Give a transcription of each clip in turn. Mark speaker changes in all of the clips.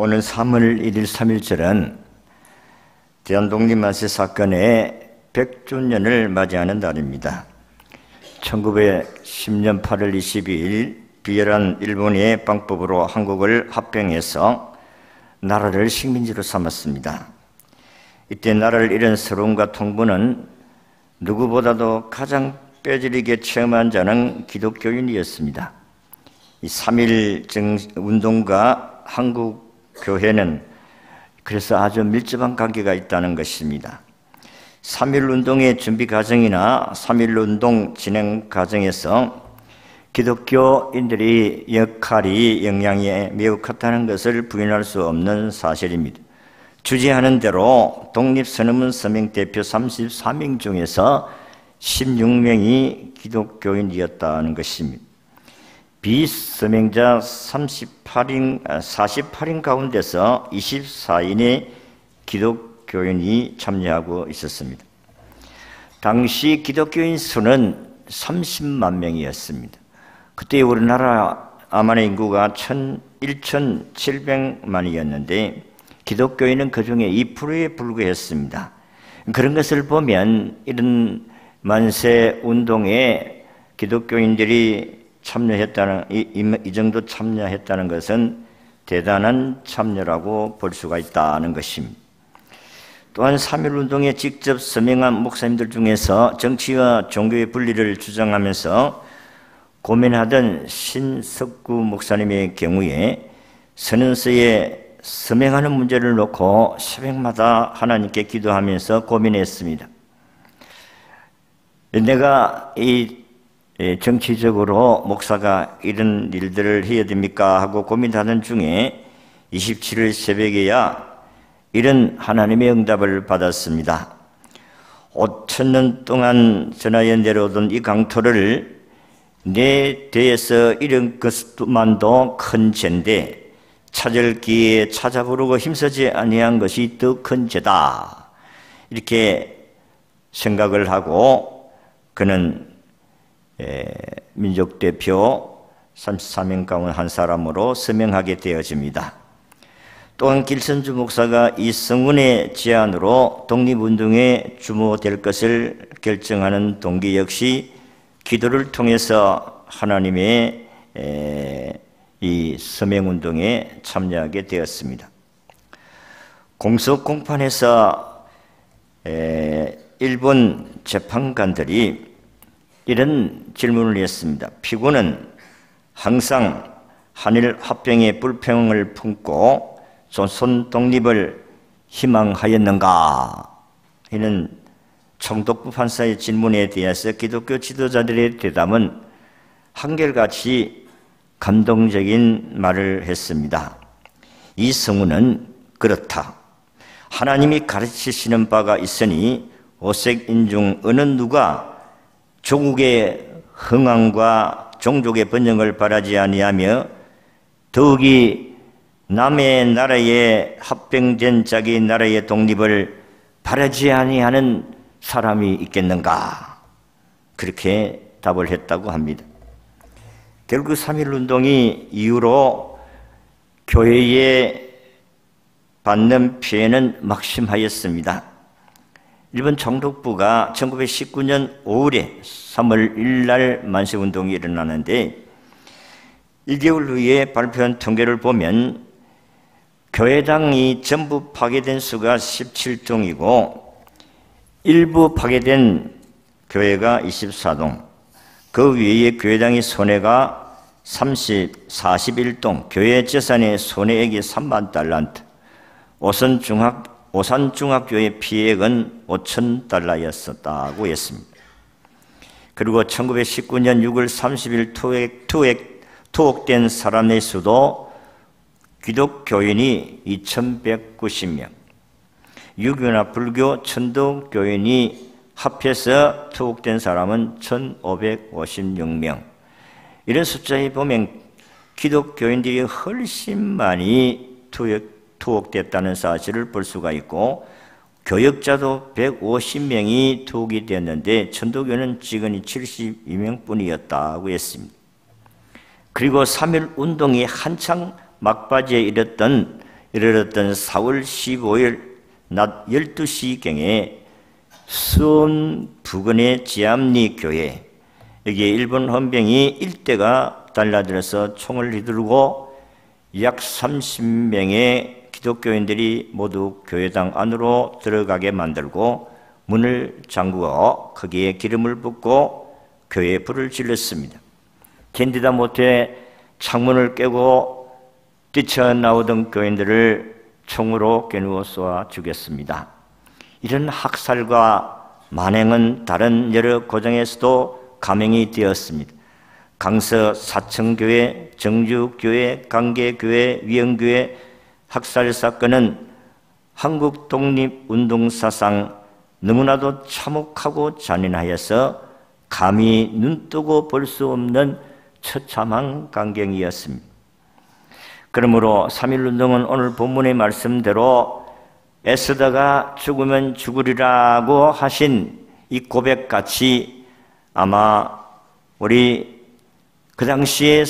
Speaker 1: 오늘 3월 1일 3.1절은 대한독립만세 사건의 100주년을 맞이하는 날입니다. 1910년 8월 22일 비열한 일본의 방법으로 한국을 합병해서 나라를 식민지로 삼았습니다. 이때 나라를 잃은 서러움과 통분은 누구보다도 가장 뼈저리게 체험한 자는 기독교인이었습니다. 이 3.1 운동과 한국 교회는 그래서 아주 밀접한 관계가 있다는 것입니다. 3.1 운동의 준비 과정이나 3.1 운동 진행 과정에서 기독교인들이 역할이 영향이 매우 컸다는 것을 부인할 수 없는 사실입니다. 주제하는 대로 독립선언문 서명 대표 34명 중에서 16명이 기독교인이었다는 것입니다. 비서명자 48인 가운데서 24인의 기독교인이 참여하고 있었습니다. 당시 기독교인 수는 30만 명이었습니다. 그때 우리나라 아만의 인구가 1,700만이었는데 기독교인은 그 중에 2%에 불과했습니다. 그런 것을 보면 이런 만세 운동에 기독교인들이 참여했다는 이 정도 참여했다는 것은 대단한 참여라고 볼 수가 있다는 것입니다. 또한 3.1 운동에 직접 서명한 목사님들 중에서 정치와 종교의 분리를 주장하면서 고민하던 신석구 목사님의 경우에 선언서에 서명하는 문제를 놓고 새벽마다 하나님께 기도하면서 고민했습니다. 내가 이 정치적으로 목사가 이런 일들을 해야 됩니까 하고 고민하는 중에 27일 새벽에야 이런 하나님의 응답을 받았습니다. 5,000년 동안 전하여 내려오던 이 강토를 내 대에서 잃은 것만도 큰 죄인데 찾을 기회에 찾아 부르고 힘쓰지 아니한 것이 더 큰 죄다. 이렇게 생각을 하고 그는 민족 대표 34명 가운데 한 사람으로 서명하게 되어집니다. 또한 길선주 목사가 이성운의 제안으로 독립운동에 주모될 것을 결정하는 동기 역시 기도를 통해서 하나님의 이 서명운동에 참여하게 되었습니다. 공석공판에서 일본 재판관들이 이런 질문을 했습니다. 피고는 항상 한일 합병의 불평을 품고 조선 독립을 희망하였는가? 이는 총독부 판사의 질문에 대해서 기독교 지도자들의 대답은 한결같이 감동적인 말을 했습니다. 이 성우는 그렇다. 하나님이 가르치시는 바가 있으니 오색인 중 어느 누가 조국의 흥왕과 종족의 번영을 바라지 아니하며 더욱이 남의 나라에 합병된 자기 나라의 독립을 바라지 아니하는 사람이 있겠는가? 그렇게 답을 했다고 합니다. 결국 3.1 운동이 이후로 교회에 받는 피해는 막심하였습니다. 일본 총독부가 1919년 5월에 3월 1일 날 만세운동이 일어나는데 1개월 후에 발표한 통계를 보면 교회당이 전부 파괴된 수가 17동이고 일부 파괴된 교회가 24동, 그 외에 교회당의 손해가 41동, 교회 재산의 손해액이 3만 달란트, 오산중학교의 피해액은 5천 달러였었다고 했습니다. 그리고 1919년 6월 30일 투옥된 사람의 수도 기독교인이 2190명, 유교나 불교, 천도교인이 합해서 투옥된 사람은 1556명. 이런 숫자에 보면 기독교인들이 훨씬 많이 투옥됐다는 사실을 볼 수가 있고 교역자도 150명이 투옥이 되었는데 천도교는 직원이 72명뿐이었다고 했습니다. 그리고 3.1 운동이 한창 막바지에 이르렀던 이르렀던 4월 15일 낮 12시경에 수원 부근의 지암리 교회, 여기에 일본 헌병이 일대가 달려들어서 총을 휘두르고 약 30명의 기독교인들이 모두 교회당 안으로 들어가게 만들고 문을 잠그어 거기에 기름을 붓고 교회에 불을 질렀습니다. 견디다 못해 창문을 깨고 뛰쳐나오던 교인들을 총으로 겨누어 쏘아 죽였습니다. 이런 학살과 만행은 다른 여러 고장에서도 감행이 되었습니다. 강서 사청교회, 정주교회, 강계교회, 위영교회 학살 사건은 한국 독립운동사상 너무나도 참혹하고 잔인하여서 감히 눈뜨고 볼 수 없는 처참한 광경이었습니다. 그러므로 3.1운동은 오늘 본문의 말씀대로 애쓰다가 죽으면 죽으리라고 하신 이 고백같이 아마 우리 그 당시에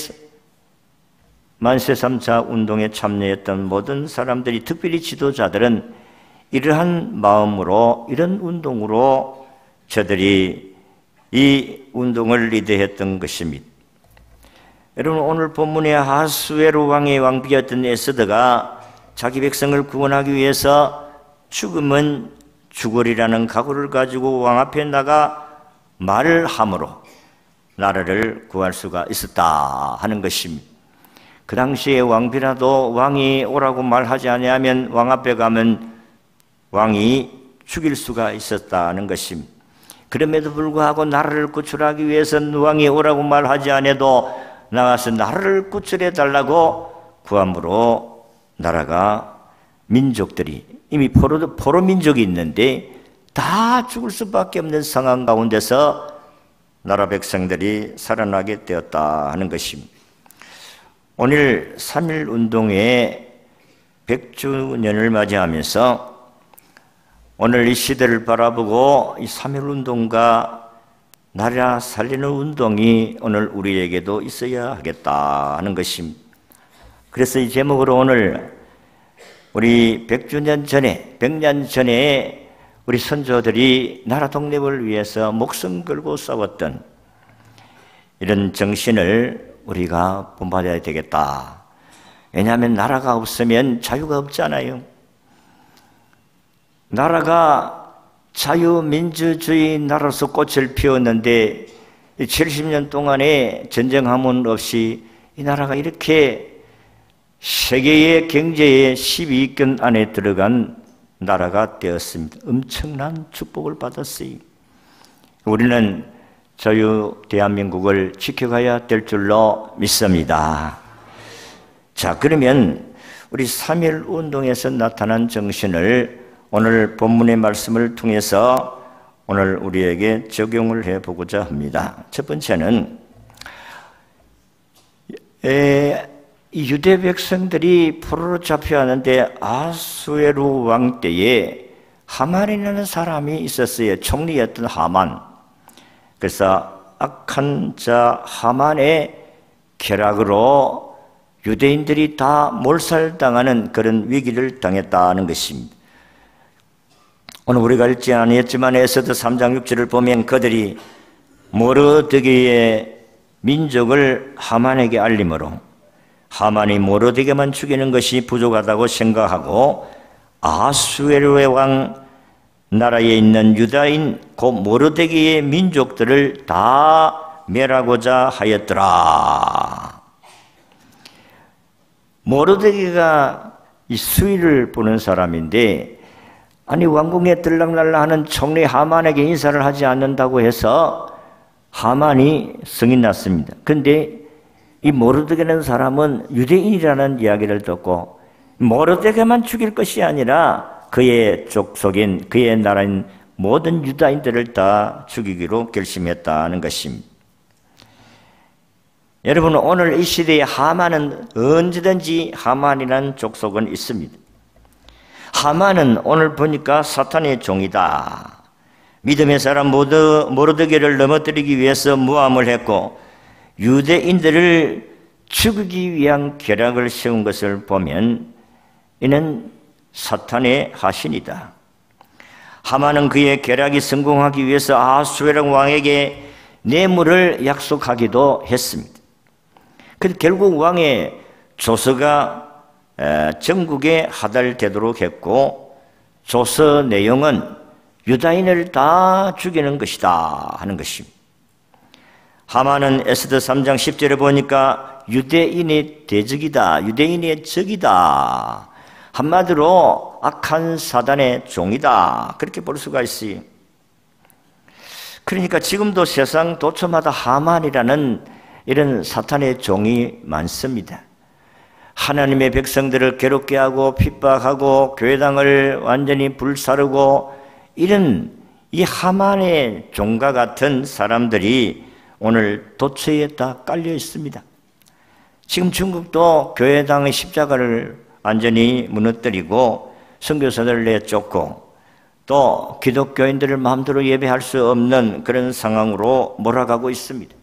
Speaker 1: 만세 3차 운동에 참여했던 모든 사람들이, 특별히 지도자들은 이러한 마음으로, 이런 운동으로 저들이 이 운동을 리드했던 것입니다. 여러분, 오늘 본문의 하수에로 왕의 왕비였던 에스더가 자기 백성을 구원하기 위해서 죽으면 죽으리라는 각오를 가지고 왕 앞에 나가 말을 함으로 나라를 구할 수가 있었다 하는 것입니다. 그 당시에 왕비라도 왕이 오라고 말하지 아니하면 왕 앞에 가면 왕이 죽일 수가 있었다는 것입니다. 그럼에도 불구하고 나라를 구출하기 위해서는 왕이 오라고 말하지 않아도 나가서 나라를 구출해 달라고 구함으로 나라가, 민족들이 이미 포로 민족이 있는데 다 죽을 수밖에 없는 상황 가운데서 나라 백성들이 살아나게 되었다 하는 것입니다. 오늘 3.1운동의 100주년을 맞이하면서 오늘 이 시대를 바라보고 이 3.1운동과 나라 살리는 운동이 오늘 우리에게도 있어야 하겠다 하는 것입니다. 그래서 이 제목으로 오늘 우리 100주년 전에, 100년 전에 우리 선조들이 나라 독립을 위해서 목숨 걸고 싸웠던 이런 정신을 우리가 본받아야 되겠다. 왜냐하면 나라가 없으면 자유가 없잖아요. 나라가 자유민주주의 나라로서 꽃을 피웠는데 70년 동안에 전쟁 함은 없이 이 나라가 이렇게 세계의 경제의 12위권 안에 들어간 나라가 되었습니다. 엄청난 축복을 받았어요. 우리는 자유 대한민국을 지켜가야 될 줄로 믿습니다. 자, 그러면 우리 3.1운동에서 나타난 정신을 오늘 본문의 말씀을 통해서 오늘 우리에게 적용을 해보고자 합니다. 첫 번째는 유대 백성들이 포로로 잡혀가는데 아수에로 왕 때에 하만이라는 사람이 있었어요. 총리였던 하만. 그래서 악한 자 하만의 쾌락으로 유대인들이 다 몰살당하는 그런 위기를 당했다는 것입니다. 오늘 우리가 읽지 아니했지만 에스더 3장 6절을 보면 그들이 모르드게의 민족을 하만에게 알림으로 하만이 모르드게만 죽이는 것이 부족하다고 생각하고 아수에로의 왕 나라에 있는 유다인 곧 모르드게의 민족들을 다 멸하고자 하였더라. 모르드게가 이 수위를 보는 사람인데, 아니 왕궁에 들락날락 하는 총리 하만에게 인사를 하지 않는다고 해서 하만이 성이 났습니다. 그런데 이 모르드게라는 사람은 유대인이라는 이야기를 듣고 모르드게만 죽일 것이 아니라 그의 족속인, 그의 나라인 모든 유다인들을 다 죽이기로 결심했다는 것입니다. 여러분, 오늘 이 시대에 하만은 언제든지 하만이라는 족속은 있습니다. 하만은 오늘 보니까 사탄의 종이다. 믿음의 사람 모르드게를 넘어뜨리기 위해서 모함을 했고 유대인들을 죽이기 위한 계략을 세운 것을 보면 이는 사탄의 하신이다. 하만은 그의 계략이 성공하기 위해서 아수에랑 왕에게 뇌물을 약속하기도 했습니다. 근데 결국 왕의 조서가 전국에 하달되도록 했고, 조서 내용은 유다인을 다 죽이는 것이다 하는 것입니다. 하만은 에스더 3장 10절에 보니까 유대인의 대적이다, 유대인의 적이다, 한마디로 악한 사단의 종이다, 그렇게 볼 수가 있어요. 그러니까 지금도 세상 도처마다 하만이라는 이런 사탄의 종이 많습니다. 하나님의 백성들을 괴롭게 하고 핍박하고 교회당을 완전히 불사르고, 이런 이 하만의 종과 같은 사람들이 오늘 도처에 다 깔려 있습니다. 지금 중국도 교회당의 십자가를 완전히 무너뜨리고 선교사들을 내쫓고 또 기독교인들을 마음대로 예배할 수 없는 그런 상황으로 몰아가고 있습니다.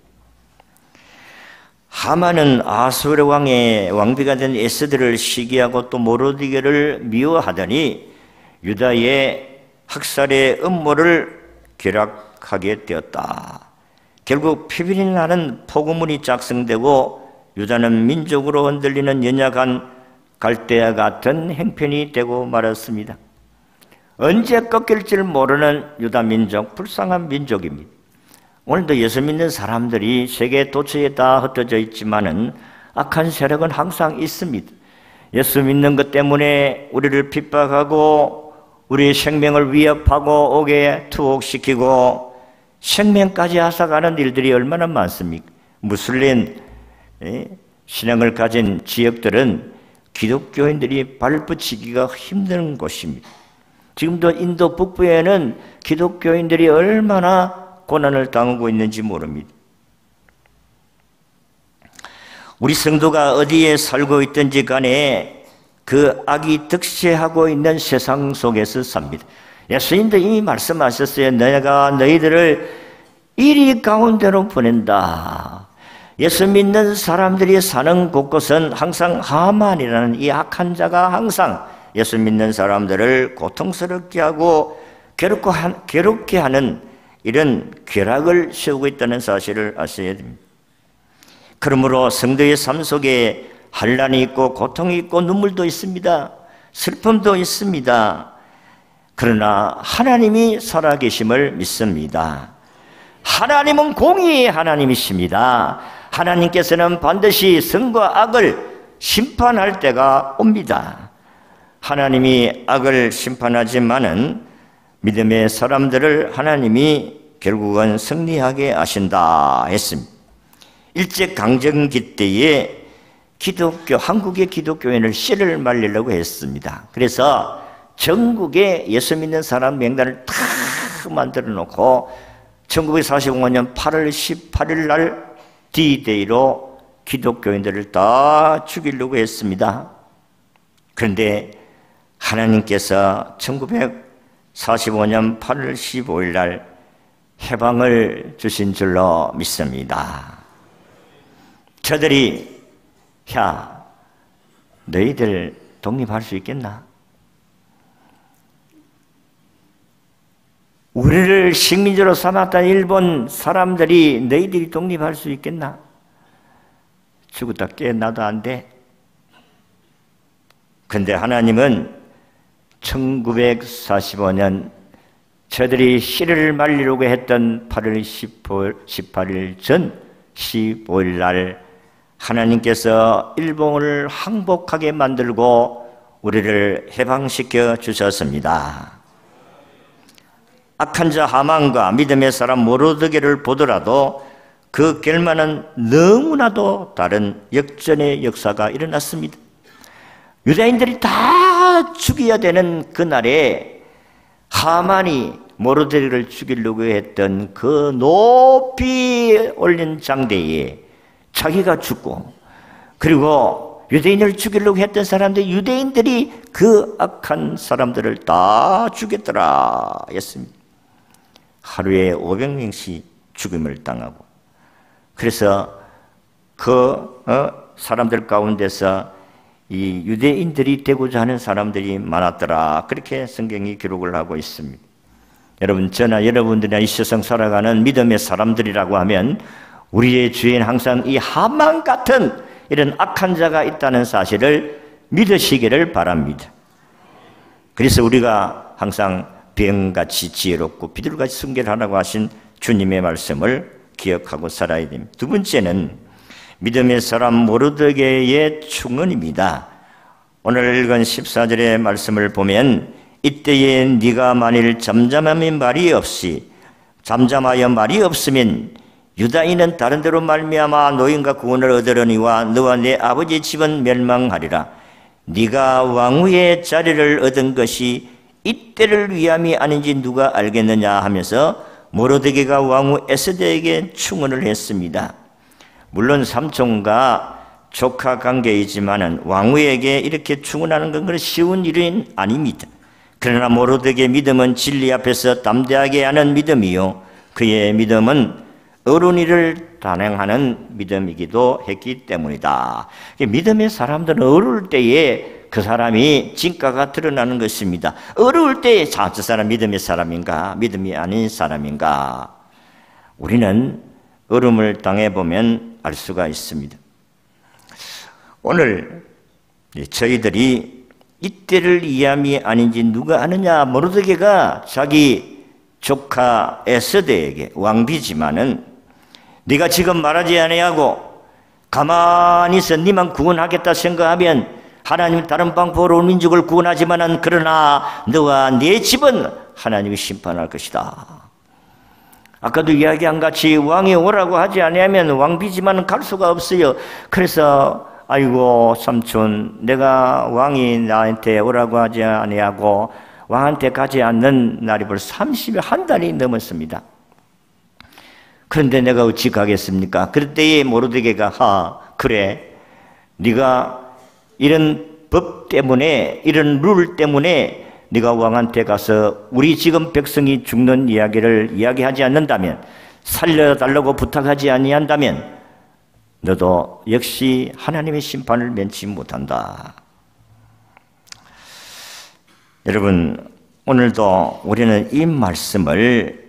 Speaker 1: 하만은 아수르 왕의 왕비가 된 에스더를 시기하고 또 모르드게를 미워하더니 유다의 학살의 음모를 결합하게 되었다. 결국 피비린내 나는 포고문이 작성되고 유다는 민족으로 흔들리는 연약한 갈대아 같은 행편이 되고 말았습니다. 언제 꺾일지 모르는 유다 민족, 불쌍한 민족입니다. 오늘도 예수 믿는 사람들이 세계 도처에 다 흩어져 있지만은 악한 세력은 항상 있습니다. 예수 믿는 것 때문에 우리를 핍박하고 우리의 생명을 위협하고 옥에 투옥시키고 생명까지 앗아가는 일들이 얼마나 많습니까? 무슬림 신앙을 가진 지역들은 기독교인들이 발붙이기가 힘든 곳입니다. 지금도 인도 북부에는 기독교인들이 얼마나 고난을 당하고 있는지 모릅니다. 우리 성도가 어디에 살고 있든지 간에 그 악이 득세하고 있는 세상 속에서 삽니다. 예수님도 이미 말씀하셨어요. 내가 너희들을 이리 가운데로 보낸다. 예수 믿는 사람들이 사는 곳곳은 항상 하만이라는 이 악한 자가 항상 예수 믿는 사람들을 고통스럽게 하고 괴롭게 하는 이런 궤락을 세우고 있다는 사실을 아셔야 됩니다. 그러므로 성도의 삶 속에 환난이 있고 고통이 있고 눈물도 있습니다. 슬픔도 있습니다. 그러나 하나님이 살아계심을 믿습니다. 하나님은 공의의 하나님이십니다. 하나님께서는 반드시 선과 악을 심판할 때가 옵니다. 하나님이 악을 심판하지만은 믿음의 사람들을 하나님이 결국은 승리하게 하신다 했습니다. 일제강점기 때에 한국의 기독교인을 씨를 말리려고 했습니다. 그래서 전국에 예수 믿는 사람 명단을 다 만들어 놓고 1945년 8월 18일 날 D-Day로 기독교인들을 다 죽이려고 했습니다. 그런데 하나님께서 1945년 8월 15일 날 해방을 주신 줄로 믿습니다. 저들이 야, 너희들 독립할 수 있겠나? 우리를 식민지로 삼았던 일본 사람들이 너희들이 독립할 수 있겠나? 죽었다 깨어나도 안 돼. 근데 하나님은 1945년 저들이 씨를 말리려고 했던 8월 18일 전 15일 날 하나님께서 일본을 항복하게 만들고 우리를 해방시켜 주셨습니다. 악한 자 하만과 믿음의 사람 모르드게를 보더라도 그 결말은 너무나도 다른 역전의 역사가 일어났습니다. 유다인들이 다 죽여야 되는 그날에 하만이 모르드게를 죽이려고 했던 그 높이 올린 장대에 자기가 죽고, 그리고 유대인을 죽이려고 했던 사람들, 유대인들이 그 악한 사람들을 다 죽였더라 했습니다. 하루에 500명씩 죽임을 당하고, 그래서 그 사람들 가운데서 이 유대인들이 되고자 하는 사람들이 많았더라. 그렇게 성경이 기록을 하고 있습니다. 여러분, 저나 여러분들이나 이 세상 살아가는 믿음의 사람들이라고 하면 우리의 주위엔 항상 이 하만 같은 이런 악한 자가 있다는 사실을 믿으시기를 바랍니다. 그래서 우리가 항상 병같이 지혜롭고 비둘같이 순결하라고 하신 주님의 말씀을 기억하고 살아야 됩니다. 두 번째는 믿음의 사람 모르드게의 충언입니다. 오늘 읽은 14절의 말씀을 보면 이때에 네가 만일 잠잠하여 말이 없으면 유다인은 다른 데로 말미암아 노인과 구원을 얻으려니와 너와 내 아버지 집은 멸망하리라. 네가 왕후의 자리를 얻은 것이 이때를 위함이 아닌지 누가 알겠느냐 하면서 모르드게가 왕후 에스더에게 충언을 했습니다. 물론 삼촌과 조카 관계이지만은 왕후에게 이렇게 충언하는 건 쉬운 일은 아닙니다. 그러나 모르드게의 믿음은 진리 앞에서 담대하게 하는 믿음이요, 그의 믿음은 어른이를 단행하는 믿음이기도 했기 때문이다. 믿음의 사람들은 어려울 때에 그 사람이 진가가 드러나는 것입니다. 어려울 때에 저 사람 믿음의 사람인가 믿음이 아닌 사람인가 우리는 어려움을 당해보면 알 수가 있습니다. 오늘 저희들이 이때를 이함이 아닌지 누가 아느냐. 모르드게가 자기 조카 에스더에게 왕비지만은 네가 지금 말하지 아니하고 가만히 있어 네만 구원하겠다 생각하면 하나님 다른 방법으로 민족을 구원하지만은 그러나 너와 네 집은 하나님이 심판할 것이다. 아까도 이야기한 같이 왕이 오라고 하지 아니하면 왕비지만은 갈 수가 없어요. 그래서 아이고 삼촌, 내가 왕이 나한테 오라고 하지 아니하고 왕한테 가지 않는 날이 벌써 31 달이 넘었습니다. 그런데 내가 어찌 가겠습니까? 그럴 때에 모르드게가 그래, 네가 이런 법 때문에 이런 룰 때문에 네가 왕한테 가서 우리 지금 백성이 죽는 이야기를 이야기하지 않는다면, 살려달라고 부탁하지 아니한다면 너도 역시 하나님의 심판을 면치 못한다. 여러분, 오늘도 우리는 이 말씀을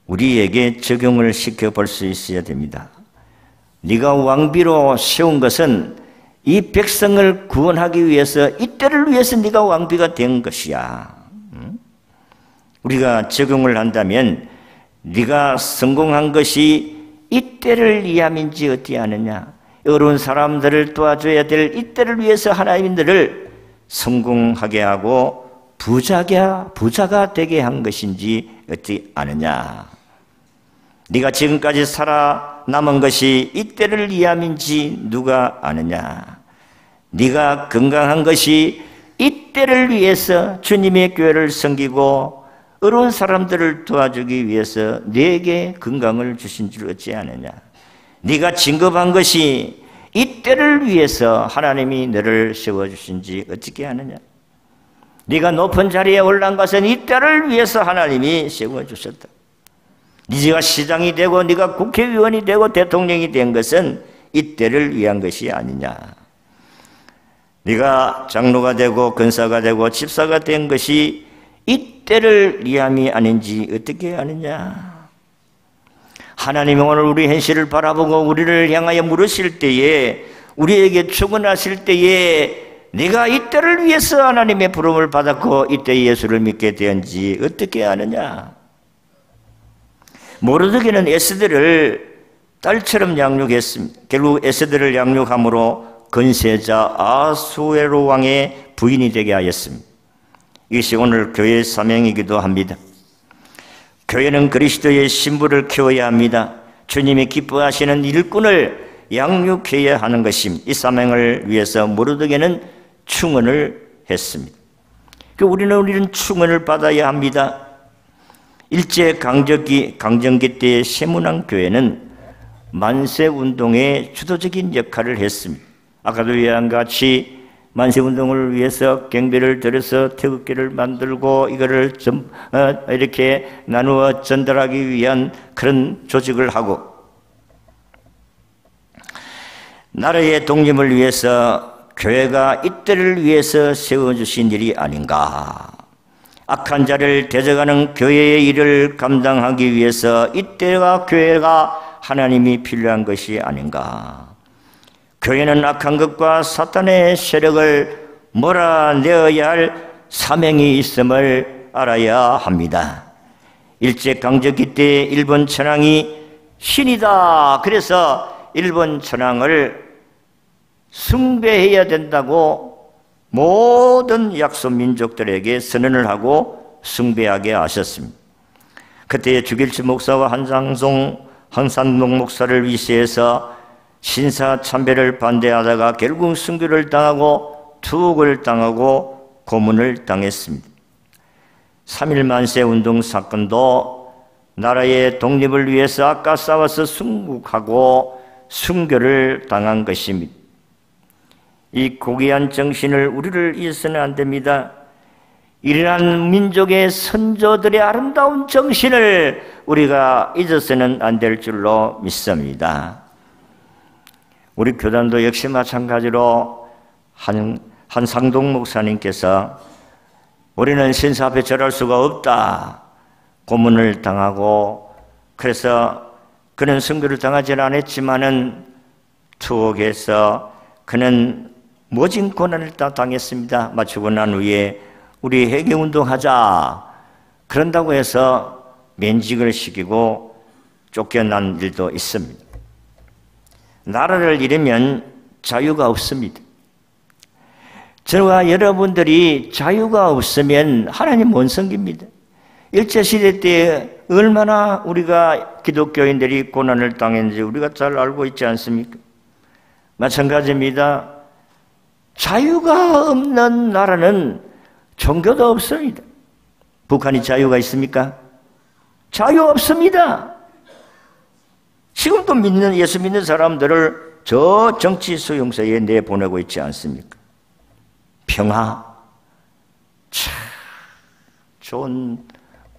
Speaker 1: 우리에게 적용을 시켜볼 수 있어야 됩니다. 네가 왕비로 세운 것은 이 백성을 구원하기 위해서, 이때를 위해서 네가 왕비가 된 것이야. 우리가 적용을 한다면 네가 성공한 것이 이때를 위함인지 어떻게 아느냐. 어려운 사람들을 도와줘야 될 이때를 위해서 하나님이 너를 성공하게 하고 부자가 되게 한 것인지 어떻게 아느냐. 네가 지금까지 살아남은 것이 이때를 위함인지 누가 아느냐. 네가 건강한 것이 이때를 위해서 주님의 교회를 섬기고 어려운 사람들을 도와주기 위해서 네게 건강을 주신 줄 어찌 아느냐. 네가 진급한 것이 이때를 위해서 하나님이 너를 세워주신지 어떻게 아느냐. 네가 높은 자리에 올라간 것은 이때를 위해서 하나님이 세워주셨다. 네가 시장이 되고 네가 국회의원이 되고 대통령이 된 것은 이때를 위한 것이 아니냐. 네가 장로가 되고 권사가 되고 집사가 된 것이 이때를 위함이 아닌지 어떻게 아느냐. 하나님이 오늘 우리 현실을 바라보고 우리를 향하여 물으실 때에, 우리에게 축원하실 때에 네가 이때를 위해서 하나님의 부름을 받았고 이때 예수를 믿게 되었는지 어떻게 아느냐. 모르드게는 에스더를 딸처럼 양육했습니다. 결국 에스더를 양육함으로 건세자 아수에로 왕의 부인이 되게 하였습니다. 이것이 오늘 교회의 사명이기도 합니다. 교회는 그리스도의 신부를 키워야 합니다. 주님이 기뻐하시는 일꾼을 양육해야 하는 것입니다. 이 사명을 위해서 모르드게는 충언을 했습니다. 우리는 충언을 받아야 합니다. 일제 강점기 때의 세문안 교회는 만세운동의 주도적인 역할을 했습니다. 아까도 이야기한 같이 만세운동을 위해서 경비를 들여서 태극기를 만들고 이거를 이렇게 나누어 전달하기 위한 그런 조직을 하고, 나라의 독립을 위해서 교회가 이때를 위해서 세워주신 일이 아닌가. 악한 자를 대적하는 교회의 일을 감당하기 위해서 이때가 교회가 하나님이 필요한 것이 아닌가. 교회는 악한 것과 사탄의 세력을 몰아내어야 할 사명이 있음을 알아야 합니다. 일제강점기 때 일본 천황이 신이다. 그래서 일본 천황을 숭배해야 된다고 모든 약소 민족들에게 선언을 하고 숭배하게 하셨습니다. 그때 주길치 목사와 한산동 목사를 위시해서 신사참배를 반대하다가 결국 순교를 당하고 투옥을 당하고 고문을 당했습니다. 3.1 만세 운동 사건도 나라의 독립을 위해서 아까 싸워서 순국하고 순교를 당한 것입니다. 이 고귀한 정신을 우리를 잊어서는 안 됩니다. 이러한 민족의 선조들의 아름다운 정신을 우리가 잊어서는 안 될 줄로 믿습니다. 우리 교단도 역시 마찬가지로 한상동 목사님께서 우리는 신사 앞에 절할 수가 없다. 고문을 당하고 그래서 그는 순교를 당하지는 않았지만은 투옥해서 그는 모진 고난을 다 당했습니다. 마치고 난 후에 우리 회개운동하자. 그런다고 해서 면직을 시키고 쫓겨난 일도 있습니다. 나라를 잃으면 자유가 없습니다. 저와 여러분들이 자유가 없으면 하나님 못 섬깁니다. 일제시대 때 얼마나 우리가 기독교인들이 고난을 당했는지 우리가 잘 알고 있지 않습니까? 마찬가지입니다. 자유가 없는 나라는 종교도 없습니다. 북한이 자유가 있습니까? 자유 없습니다. 지금도 예수 믿는 사람들을 저 정치 수용소에 내보내고 있지 않습니까? 평화. 참 좋은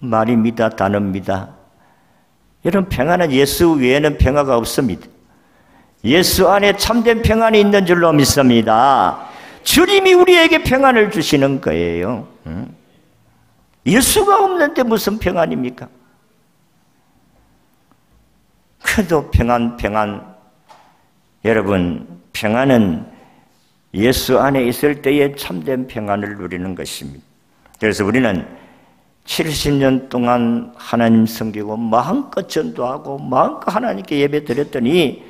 Speaker 1: 말입니다. 단어입니다. 여러분, 평화는 예수 외에는 평화가 없습니다. 예수 안에 참된 평안이 있는 줄로 믿습니다. 주님이 우리에게 평안을 주시는 거예요. 예수가 없는데 무슨 평안입니까? 그래도 평안. 여러분, 평안은 예수 안에 있을 때에 참된 평안을 누리는 것입니다. 그래서 우리는 70년 동안 하나님 섬기고 마음껏 전도하고 마음껏 하나님께 예배 드렸더니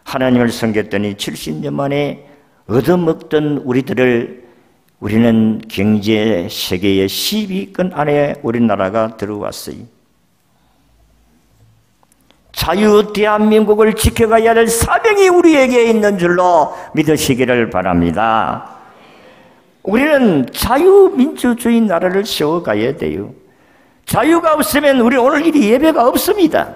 Speaker 1: 하나님을 섬겼더니 70년 만에 얻어먹던 우리는 경제 세계의 10위권 안에 우리나라가 들어왔어요. 자유 대한민국을 지켜가야 할 사명이 우리에게 있는 줄로 믿으시기를 바랍니다. 우리는 자유민주주의 나라를 세워가야 돼요. 자유가 없으면 우리 오늘 이 예배가 없습니다.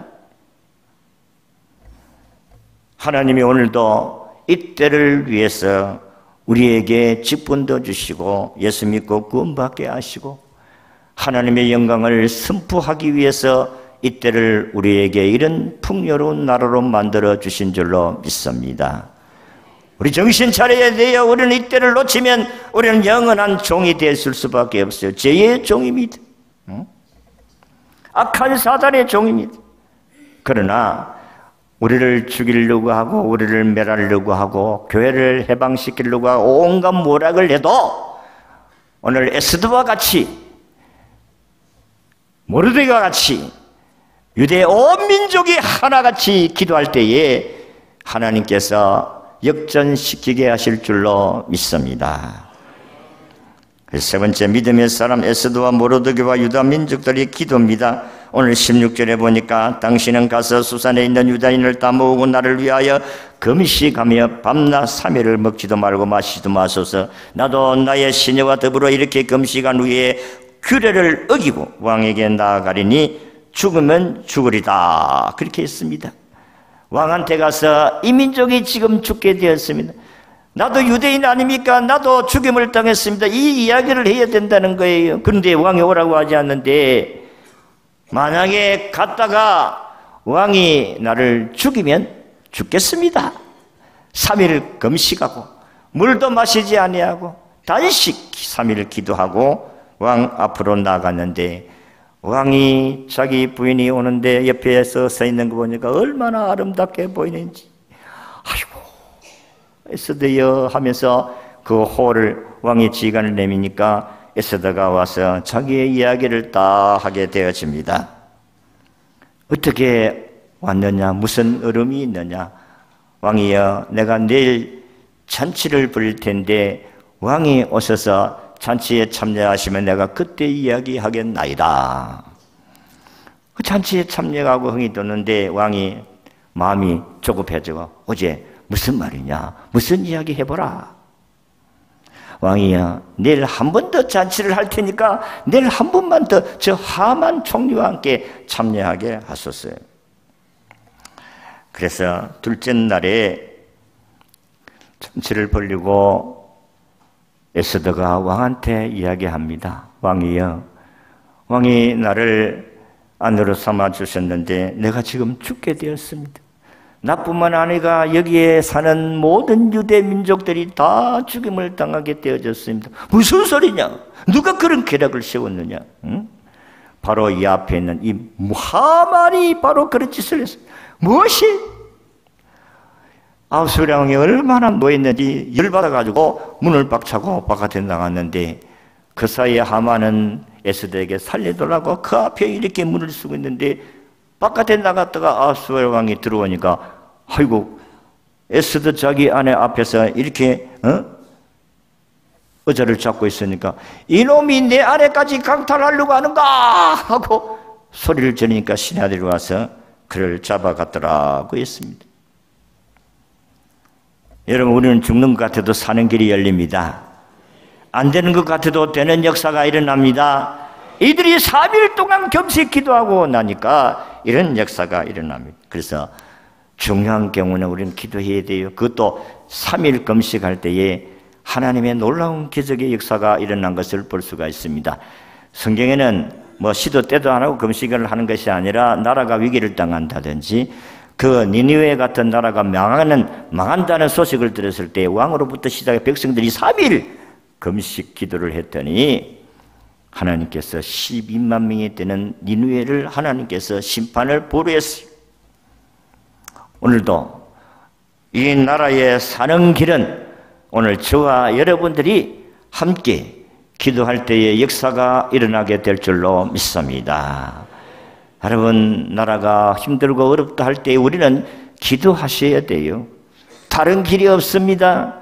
Speaker 1: 하나님이 오늘도 이때를 위해서 우리에게 직분도 주시고 예수 믿고 구원받게 하시고 하나님의 영광을 선포하기 위해서 이때를 우리에게 이런 풍요로운 나라로 만들어 주신 줄로 믿습니다. 우리 정신 차려야 돼요. 우리는 이때를 놓치면 우리는 영원한 종이 됐을 수밖에 없어요. 죄의 종입니다. 악한 사단의 종입니다. 그러나 우리를 죽이려고 하고 우리를 멸하려고 하고 교회를 해방시키려고 하고 온갖 모략을 해도 오늘 에스더와 같이 모르드게와 같이 유대 온 민족이 하나같이 기도할 때에 하나님께서 역전시키게 하실 줄로 믿습니다. 세 번째 믿음의 사람 에스더와 모르드게와 유다 민족들의 기도입니다. 오늘 16절에 보니까 당신은 가서 수산에 있는 유다인을 다 모으고 나를 위하여 금식하며 밤낮 3일을 먹지도 말고 마시지도 마소서. 나도 나의 시녀와 더불어 이렇게 금식한 후에 규례를 어기고 왕에게 나아가리니 죽으면 죽으리다. 그렇게 했습니다. 왕한테 가서 이 민족이 지금 죽게 되었습니다. 나도 유대인 아닙니까? 나도 죽임을 당했습니다. 이 이야기를 해야 된다는 거예요. 그런데 왕이 오라고 하지 않는데 만약에 갔다가 왕이 나를 죽이면 죽겠습니다. 3일 금식하고 물도 마시지 아니하고 단식 3일 기도하고 왕 앞으로 나갔는데, 왕이 자기 부인이 오는데 옆에서 서 있는 거 보니까 얼마나 아름답게 보이는지, 아이고 에스더여 하면서 그 호를 왕이 지간을 내미니까 에스더가 와서 자기의 이야기를 다 하게 되어집니다. 어떻게 왔느냐, 무슨 어려움이 있느냐. 왕이여, 내가 내일 잔치를 부릴 텐데 왕이 오셔서 잔치에 참여하시면 내가 그때 이야기하겠나이다. 그 잔치에 참여하고 흥이 돋는데 왕이 마음이 조급해지고, 어제 무슨 말이냐, 무슨 이야기 해보라. 왕이야, 내일 한 번 더 잔치를 할 테니까 내일 한 번만 더 저 하만 총리와 함께 참여하게 하소서. 그래서 둘째 날에 잔치를 벌리고 에스더가 왕한테 이야기합니다. 왕이여, 왕이 나를 아내로 삼아 주셨는데 내가 지금 죽게 되었습니다. 나뿐만 아니라 여기에 사는 모든 유대 민족들이 다 죽임을 당하게 되어졌습니다. 무슨 소리냐? 누가 그런 계략을 세웠느냐? 응? 바로 이 앞에 있는 이 하만이 바로 그런 짓을 했습니다. 무엇이? 아하수에르 왕이 얼마나 뭐했는지 열받아가지고 문을 박차고 바깥에 나갔는데, 그 사이에 하만은 에스더에게 살려달라고 그 앞에 이렇게 문을 쓰고 있는데, 바깥에 나갔다가 아하수에르 왕이 들어오니까, 아이고 에스더 자기 아내 앞에서 이렇게 의자를 잡고 있으니까, 이놈이 내 아내까지 강탈하려고 하는가 하고 소리를 지르니까 신하들이 와서 그를 잡아갔더라고 했습니다. 여러분, 우리는 죽는 것 같아도 사는 길이 열립니다. 안 되는 것 같아도 되는 역사가 일어납니다. 이들이 3일 동안 금식 기도하고 나니까 이런 역사가 일어납니다. 그래서 중요한 경우는 우리는 기도해야 돼요. 그것도 3일 금식할 때에 하나님의 놀라운 기적의 역사가 일어난 것을 볼 수가 있습니다. 성경에는 뭐 시도 때도 안 하고 금식을 하는 것이 아니라 나라가 위기를 당한다든지 그 니느웨 같은 나라가 망한다는 소식을 들었을 때 왕으로부터 시작해 백성들이 3일 금식 기도를 했더니 하나님께서 12만 명이 되는 니느웨를 하나님께서 심판을 보류했어요. 오늘도 이 나라에 사는 길은 오늘 저와 여러분들이 함께 기도할 때의 역사가 일어나게 될 줄로 믿습니다. 여러분, 나라가 힘들고 어렵다 할 때 우리는 기도하셔야 돼요. 다른 길이 없습니다.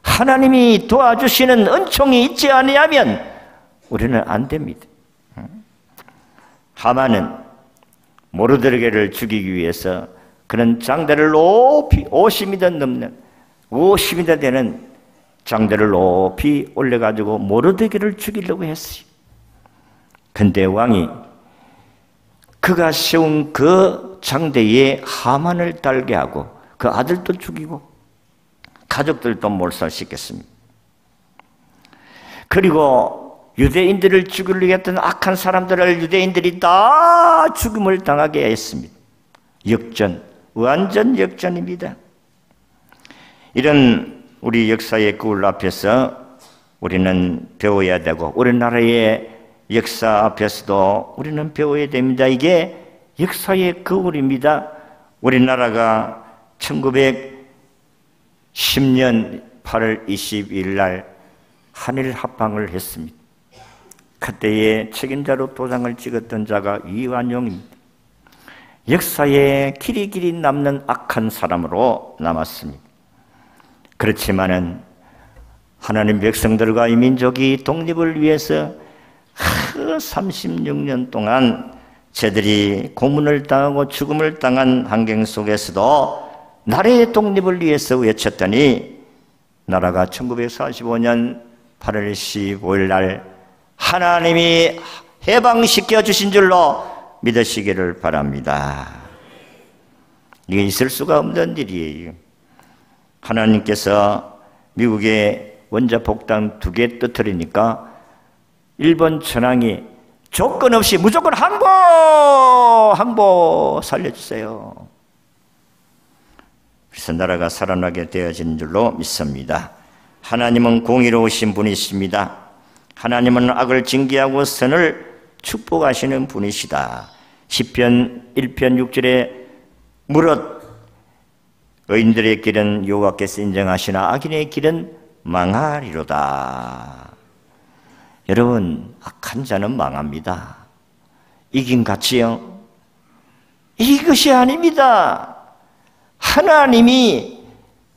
Speaker 1: 하나님이 도와주시는 은총이 있지 아니하면 우리는 안 됩니다. 하만은 모르드게를 죽이기 위해서 그는 장대를 높이 50m 넘는 50m 되는 장대를 높이 올려가지고 모르드게를 죽이려고 했어요. 근데 왕이 그가 세운 그 장대에 하만을 달게 하고 그 아들도 죽이고 가족들도 몰살시켰습니다. 그리고 유대인들을 죽이려고 했던 악한 사람들을 유대인들이 다 죽임을 당하게 했습니다. 역전, 완전 역전입니다. 이런 우리 역사의 거울 앞에서 우리는 배워야 되고 우리나라의 역사 앞에서도 우리는 배워야 됩니다. 이게 역사의 거울입니다. 우리나라가 1910년 8월 22일 날 한일 합방을 했습니다. 그때의 책임자로 도장을 찍었던 자가 이완용입니다. 역사에 길이 남는 악한 사람으로 남았습니다. 그렇지만은 하나님 백성들과 이 민족이 독립을 위해서 36년 동안 저들이 고문을 당하고 죽음을 당한 환경 속에서도 나라의 독립을 위해서 외쳤더니 나라가 1945년 8월 15일 날 하나님이 해방시켜 주신 줄로 믿으시기를 바랍니다. 이게 있을 수가 없는 일이에요. 하나님께서 미국의 원자폭탄 2개 터뜨리니까 일본 천황이 조건 없이 무조건 항복 살려주세요. 그래서 나라가 살아나게 되어진 줄로 믿습니다. 하나님은 공의로우신 분이십니다. 하나님은 악을 징계하고 선을 축복하시는 분이시다. 시편 1편 6절에 무릇 의인들의 길은 여호와께서 인정하시나 악인의 길은 망하리로다. 여러분, 악한 자는 망합니다. 이긴 같이요? 이것이 아닙니다. 하나님이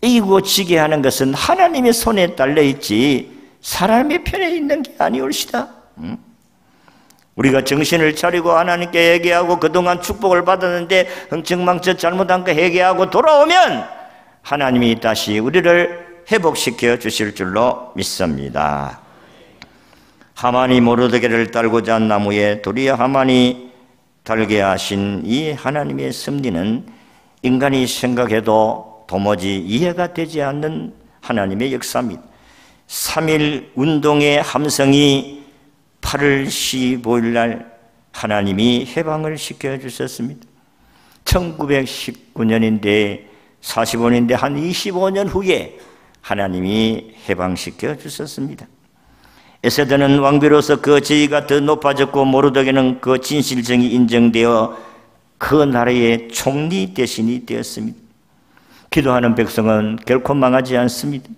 Speaker 1: 이기고 지게 하는 것은 하나님의 손에 달려있지 사람의 편에 있는 게 아니올시다. 우리가 정신을 차리고 하나님께 회개하고 그동안 축복을 받았는데 흥청망청 잘못한 거 회개하고 돌아오면 하나님이 다시 우리를 회복시켜 주실 줄로 믿습니다. 하만이 모르드게를 달고자 한 나무에 도리어 하만이 달게 하신 이 하나님의 섭리는 인간이 생각해도 도무지 이해가 되지 않는 하나님의 역사입니다. 3.1 운동의 함성이 8월 15일 날 하나님이 해방을 시켜주셨습니다. 1919년인데 45년인데 한 25년 후에 하나님이 해방시켜 주셨습니다. 에스더는 왕비로서 그 지위가 더 높아졌고 모르드게는 그 진실성이 인정되어 그 나라의 총리 대신이 되었습니다. 기도하는 백성은 결코 망하지 않습니다.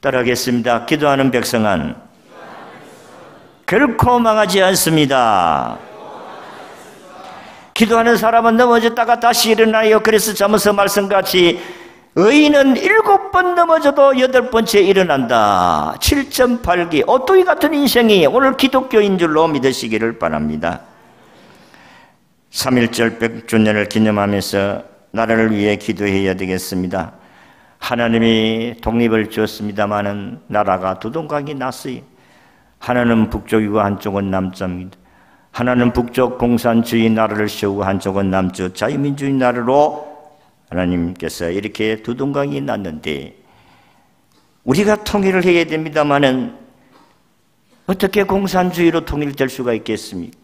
Speaker 1: 따라하겠습니다. 기도하는 백성은 결코 망하지 않습니다. 기도하는 사람은 넘어졌다가 다시 일어나요. 그래서 잠언서 말씀같이 의인은 7번 넘어져도 8번째 일어난다. 7.8기 오뚜기 같은 인생이 오늘 기독교인 줄로 믿으시기를 바랍니다. 3.1절 100주년을 기념하면서 나라를 위해 기도해야 되겠습니다. 하나님이 독립을 주었습니다마는 나라가 두 동강이 났어요. 하나는 북쪽이고 한쪽은 남쪽입니다. 하나는 북쪽 공산주의 나라를 세우고 한쪽은 남쪽 자유민주주의 나라로 하나님께서 이렇게 두 동강이 났는데 우리가 통일을 해야 됩니다마는 어떻게 공산주의로 통일될 수가 있겠습니까?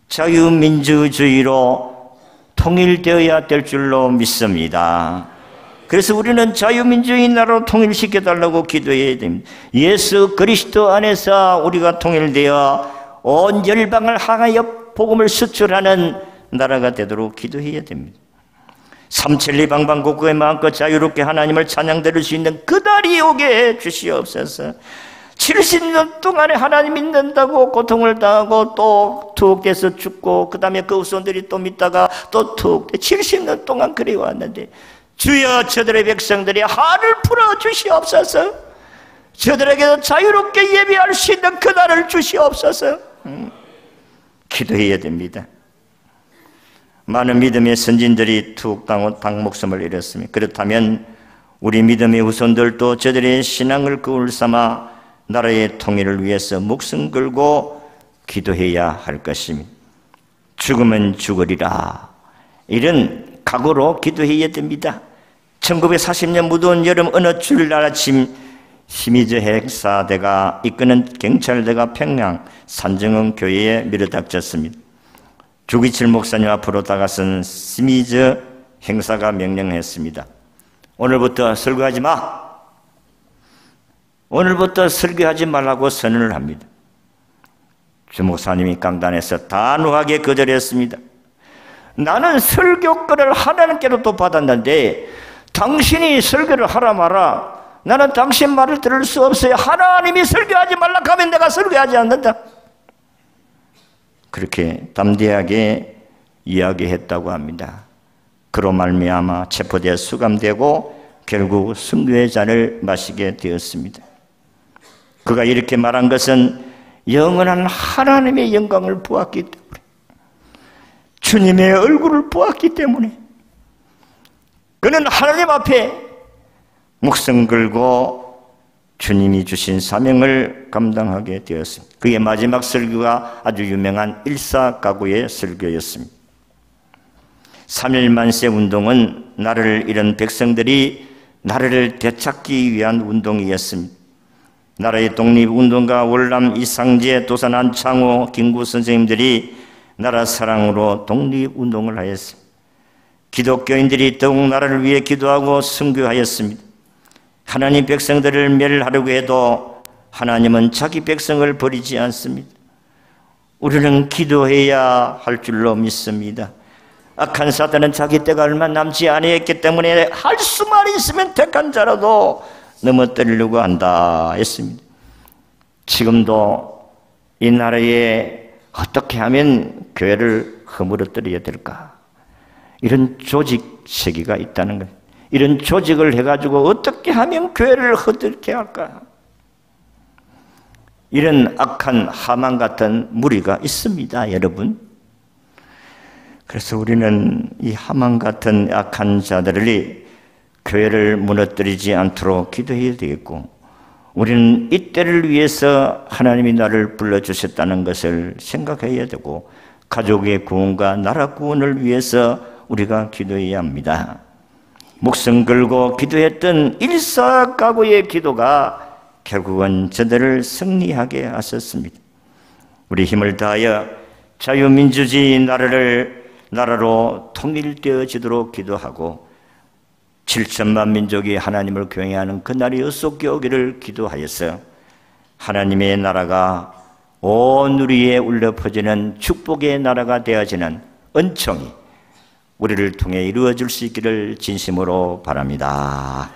Speaker 1: 자유민주주의로 통일되어야 될 줄로 믿습니다. 그래서 우리는 자유민주주의 나라로 통일시켜달라고 기도해야 됩니다. 예수 그리스도 안에서 우리가 통일되어 온 열방을 향하여 복음을 수출하는 나라가 되도록 기도해야 됩니다. 삼천리 방방곡곡에 마음껏 자유롭게 하나님을 찬양드릴 수 있는 그 날이 오게 해 주시옵소서. 70년 동안에 하나님 믿는다고 고통을 당하고 또 투옥돼서 죽고 그 다음에 그 후손들이 또 믿다가 또 투옥돼 70년 동안 그래 왔는데 주여 저들의 백성들이 한을 풀어 주시옵소서. 저들에게도 자유롭게 예배할 수 있는 그 날을 주시옵소서. 기도해야 됩니다. 많은 믿음의 선진들이 투옥당하고 목숨을 잃었습니다. 그렇다면 우리 믿음의 후손들도 저들의 신앙을 거울 삼아 나라의 통일을 위해서 목숨 걸고 기도해야 할 것입니다. 죽으면 죽으리라 이런 각오로 기도해야 됩니다. 1940년 무더운 여름 어느 주일날 아침 시미즈 행사대가 이끄는 경찰대가 평양 산정원 교회에 밀어닥쳤습니다. 주기철 목사님 앞으로 다가선 시미즈 행사가 명령했습니다. 오늘부터 설교하지 마. 오늘부터 설교하지 말라고 선언을 합니다. 주 목사님이 강단에서 단호하게 거절했습니다. 나는 설교권을 하나님께로부터 받았는데 당신이 설교를 하라 마라. 나는 당신 말을 들을 수 없어요. 하나님이 설교하지 말라 하면 내가 설교하지 않는다. 그렇게 담대하게 이야기했다고 합니다. 그로 말미암아 체포되어 수감되고 결국 순교의 잔을 마시게 되었습니다. 그가 이렇게 말한 것은 영원한 하나님의 영광을 보았기 때문에, 주님의 얼굴을 보았기 때문에 그는 하나님 앞에 목숨 걸고 주님이 주신 사명을 감당하게 되었습니다. 그의 마지막 설교가 아주 유명한 일사가구의 설교였습니다. 3.1 만세 운동은 나라를 잃은 백성들이 나라를 되찾기 위한 운동이었습니다. 나라의 독립운동가 월남 이상재, 도산 안창호, 김구 선생님들이 나라 사랑으로 독립운동을 하였습니다. 기독교인들이 더욱 나라를 위해 기도하고 선교하였습니다. 하나님 백성들을 멸하려고 해도 하나님은 자기 백성을 버리지 않습니다. 우리는 기도해야 할 줄로 믿습니다. 악한 사단은 자기 때가 얼마 남지 아니했기 때문에 할 수만 있으면 택한 자라도 넘어뜨리려고 한다 했습니다. 지금도 이 나라에 어떻게 하면 교회를 허물어뜨려야 될까? 이런 조직 세계가 있다는 거예요. 이런 조직을 해가지고 어떻게 하면 교회를 허들게 할까? 이런 악한 하만 같은 무리가 있습니다, 여러분. 그래서 우리는 이 하만 같은 악한 자들이 교회를 무너뜨리지 않도록 기도해야 되겠고, 우리는 이때를 위해서 하나님이 나를 불러주셨다는 것을 생각해야 되고, 가족의 구원과 나라 구원을 위해서 우리가 기도해야 합니다. 목숨 걸고 기도했던 일사가구의 기도가 결국은 저들을 승리하게 하셨습니다. 우리 힘을 다하여 자유민주주의 나라로 통일되어지도록 기도하고 7천만 민족이 하나님을 경외하는 그날이 어떻게 오기를 기도하여서 하나님의 나라가 온 우리에 울려 퍼지는 축복의 나라가 되어지는 은총이 우리를 통해 이루어질 수 있기를 진심으로 바랍니다.